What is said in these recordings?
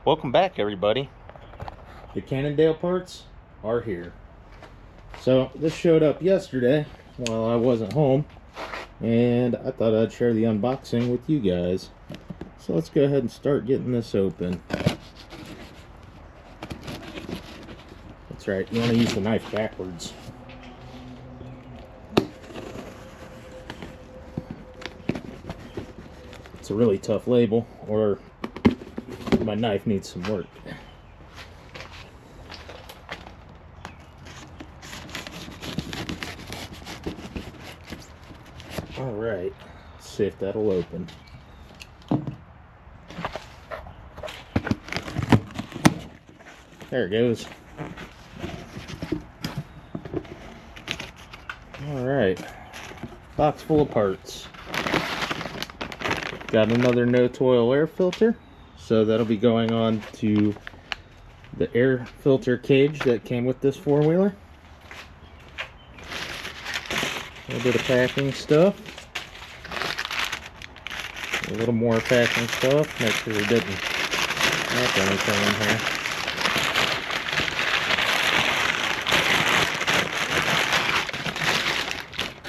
Welcome back, everybody. The Cannondale parts are here. So this showed up yesterday while I wasn't home, and I thought I'd share the unboxing with you guys. So let's go ahead and start getting this open. That's right, you want to use the knife backwards. It's a really tough label, or my knife needs some work. Alright, let's see if that'll open. There it goes. Alright, box full of parts. Got another no-toil air filter, so that'll be going on to the air filter cage that came with this four-wheeler. A little bit of packing stuff. A little more packing stuff. Make sure we didn't knock anything in here.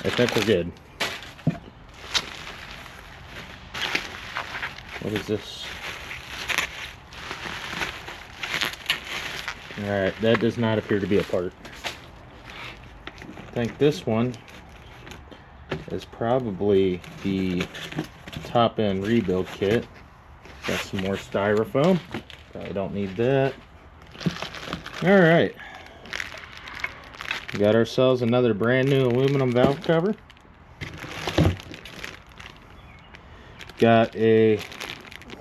I think we're good. What is this? Alright, that does not appear to be a part. I think this one is probably the top end rebuild kit. Got some more styrofoam. Probably don't need that. Alright. We got ourselves another brand new aluminum valve cover. Got a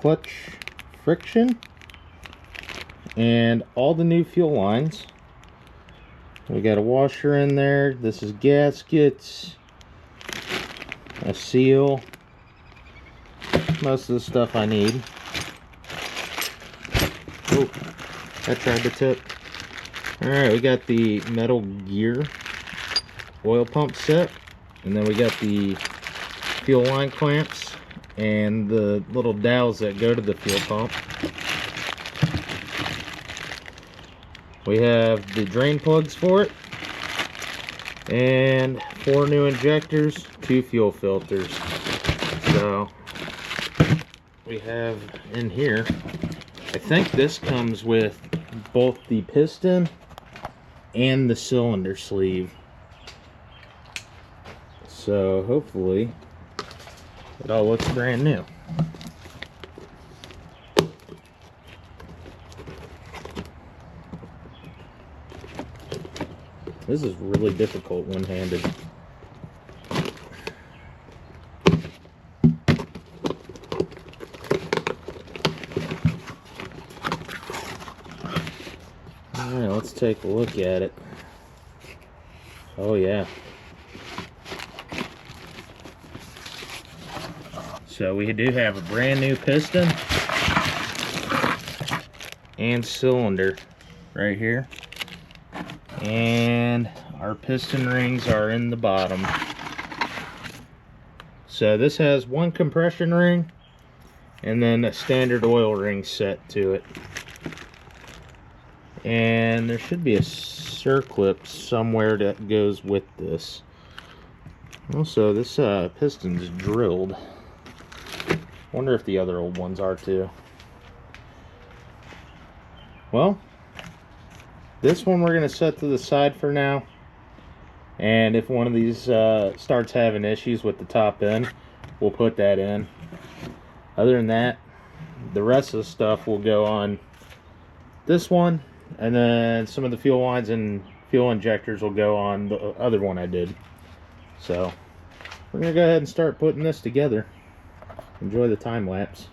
clutch friction and all the new fuel lines. We got a washer in there. This is gaskets, a seal, most of the stuff I need. Oh, that tried to tip. Alright, we got the metal gear oil pump set, and then we got the fuel line clamps and the little dowels that go to the fuel pump. We have the drain plugs for it, and 4 new injectors, 2 fuel filters. So we have in here, I think this comes with both the piston and the cylinder sleeve. So hopefully it all looks brand new. This is really difficult one-handed. Alright, let's take a look at it. Oh yeah. So we do have a brand new piston and cylinder right here. And our piston rings are in the bottom. So this has 1 compression ring and then a standard oil ring set to it. And there should be a circlip somewhere that goes with this. Also, this piston's drilled. Wonder if the other old ones are too. Well, this one we're going to set to the side for now. And if one of these starts having issues with the top end, we'll put that in. Other than that, the rest of the stuff will go on this one. And then some of the fuel lines and fuel injectors will go on the other one I did. So we're going to go ahead and start putting this together. Enjoy the time lapse.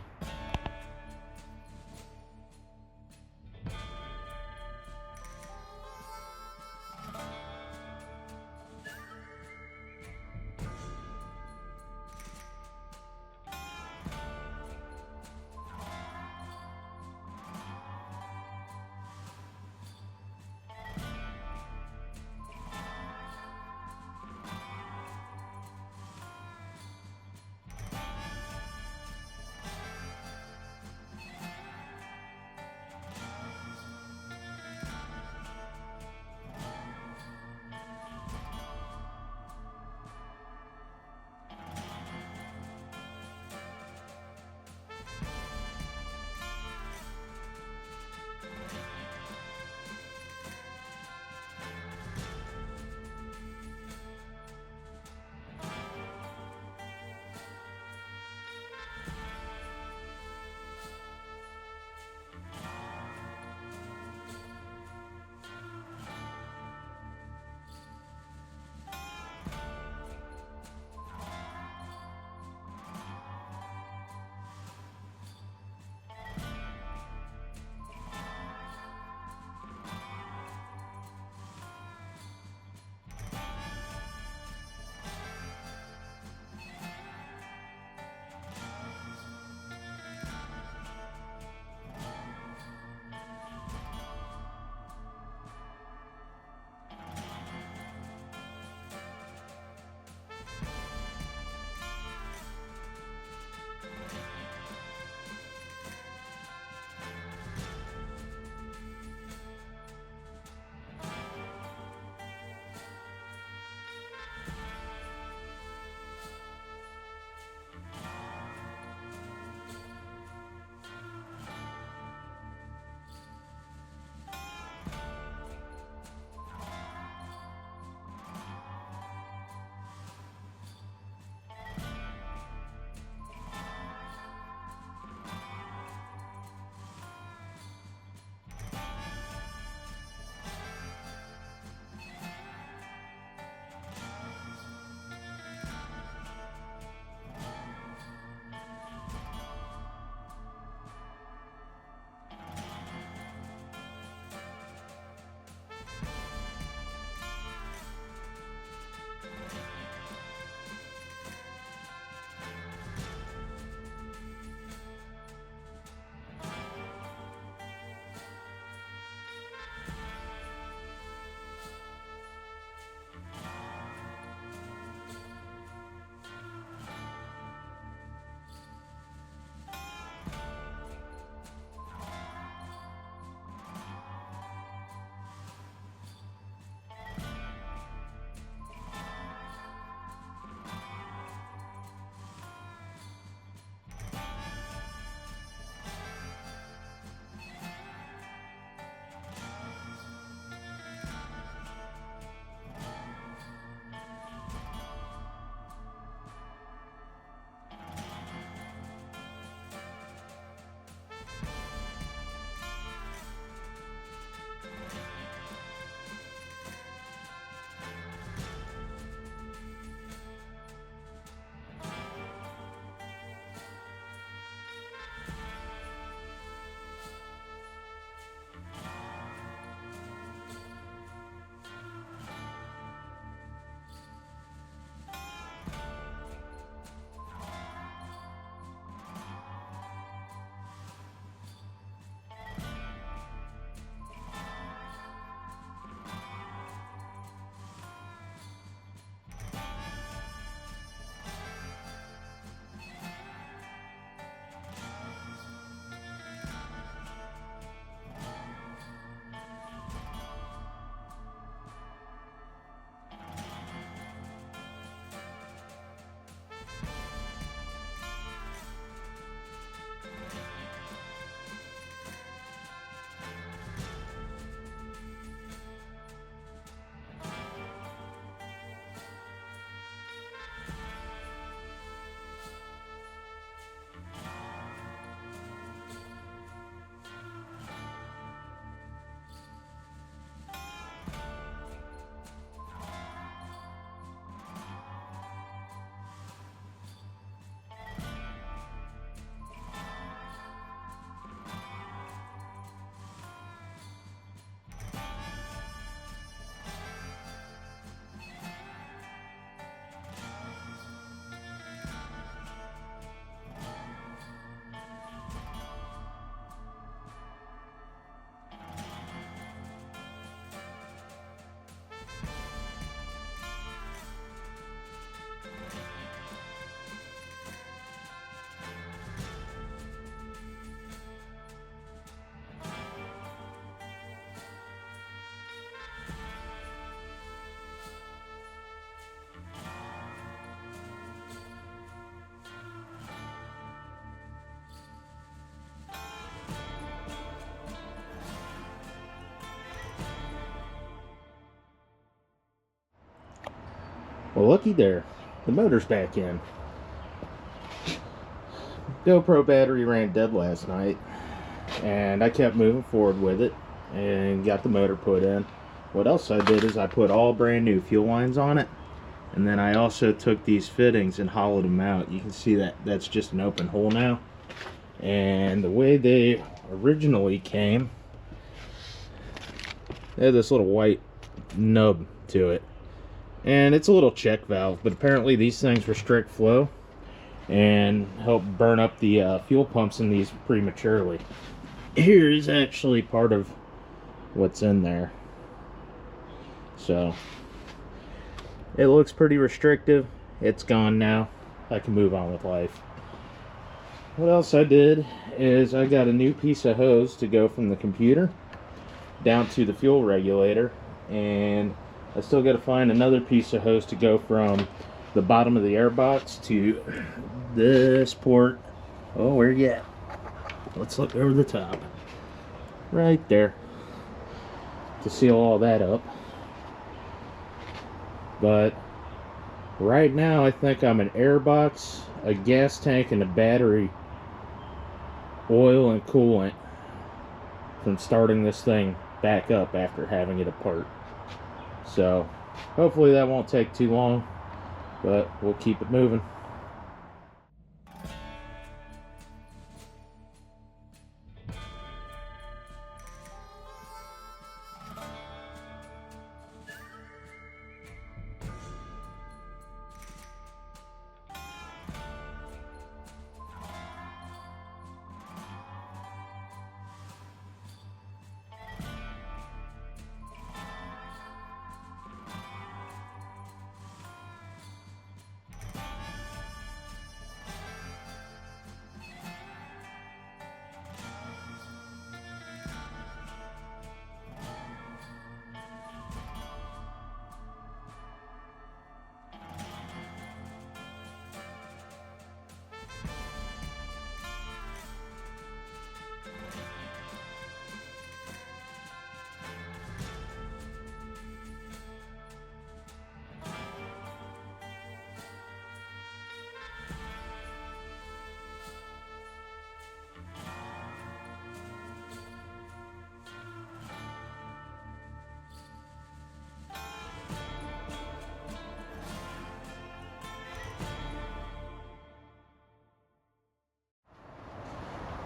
Well, looky there. The motor's back in. GoPro battery ran dead last night, and I kept moving forward with it and got the motor put in. What else I did is I put all brand new fuel lines on it, and then I also took these fittings and hollowed them out. You can see that that's just an open hole now, and the way they originally came, they had this little white nub to it, and it's a little check valve, but apparently these things restrict flow and help burn up the fuel pumps in these prematurely. Here is actually part of what's in there. So it looks pretty restrictive. It's gone now. I can move on with life. What else I did is I got a new piece of hose to go from the computer down to the fuel regulator, and I still got to find another piece of hose to go from the bottom of the air box to this port. Oh, where you at? Let's look over the top. Right there. To seal all that up. But right now I think I'm an air box, a gas tank, and a battery, oil and coolant from starting this thing back up after having it apart. So hopefully that won't take too long, but we'll keep it moving.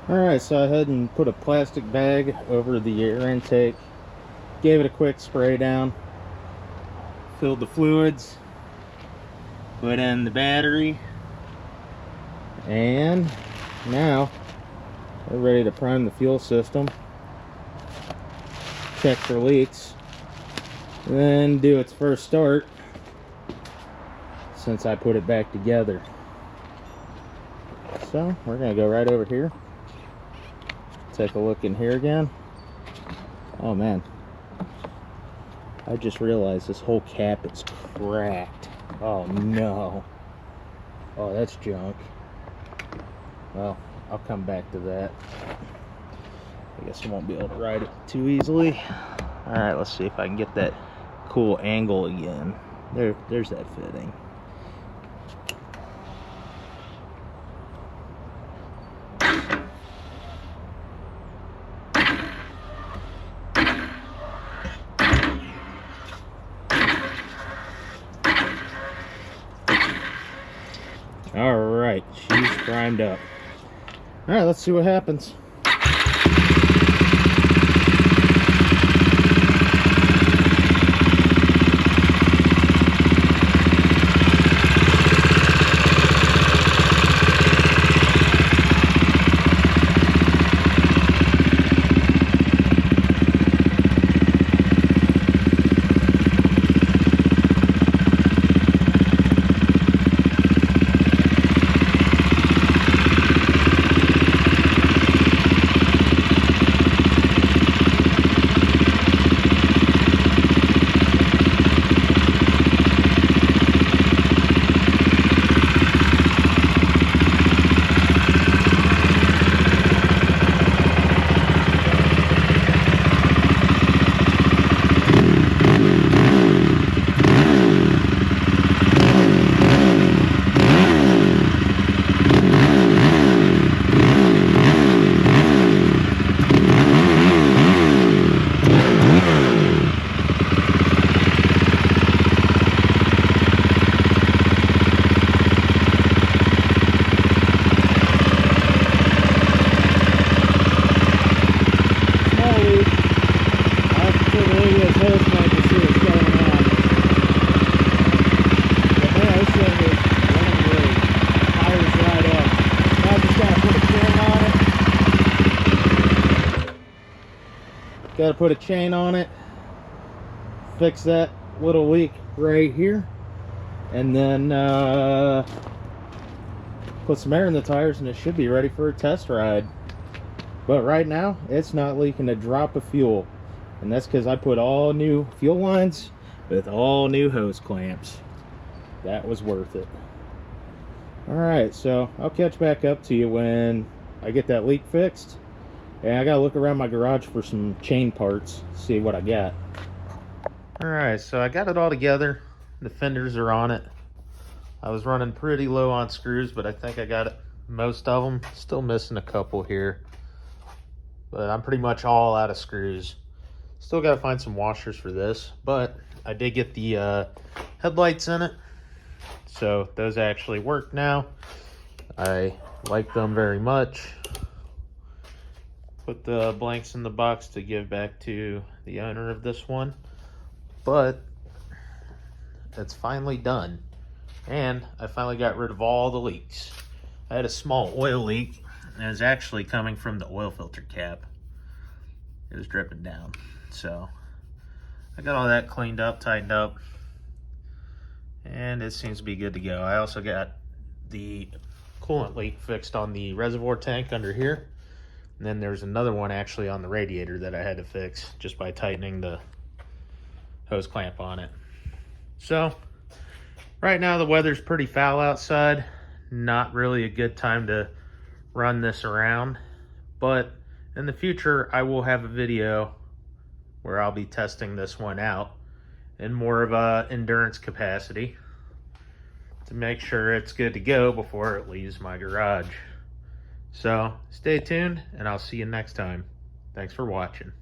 Alright, so I had and put a plastic bag over the air intake, gave it a quick spray down, filled the fluids, put in the battery, and now we're ready to prime the fuel system, check for leaks, and then do its first start since I put it back together. So we're going to go right over here. Take a look in here again. Oh man, I just realized this whole cap is cracked. Oh no. Oh, that's junk. Well, I'll come back to that. I guess I won't be able to ride it too easily. Alright, let's see if I can get that cool angle again. There's that fitting. Alright, she's primed up. Alright, let's see what happens. Got to put a chain on it, fix that little leak right here, and then put some air in the tires, and it should be ready for a test ride. But right now, it's not leaking a drop of fuel, and that's because I put all new fuel lines with all new hose clamps. That was worth it. Alright, so I'll catch back up to you when I get that leak fixed. And I gotta look around my garage for some chain parts, see what I got. Alright, so I got it all together. The fenders are on it. I was running pretty low on screws, but I think I got it, most of them. Still missing a couple here. But I'm pretty much all out of screws. Still gotta find some washers for this, but I did get the headlights in it. So those actually work now. I like them very much. Put the blanks in the box to give back to the owner of this one. But it's finally done. And I finally got rid of all the leaks. I had a small oil leak, and it was actually coming from the oil filter cap. It was dripping down. So I got all that cleaned up, tightened up, and it seems to be good to go. I also got the coolant leak fixed on the reservoir tank under here. And then there's another one actually on the radiator that I had to fix just by tightening the hose clamp on it. So right now the weather's pretty foul outside. Not really a good time to run this around, but in the future I will have a video where I'll be testing this one out in more of a endurance capacity to make sure it's good to go before it leaves my garage. So stay tuned, and I'll see you next time. Thanks for watching.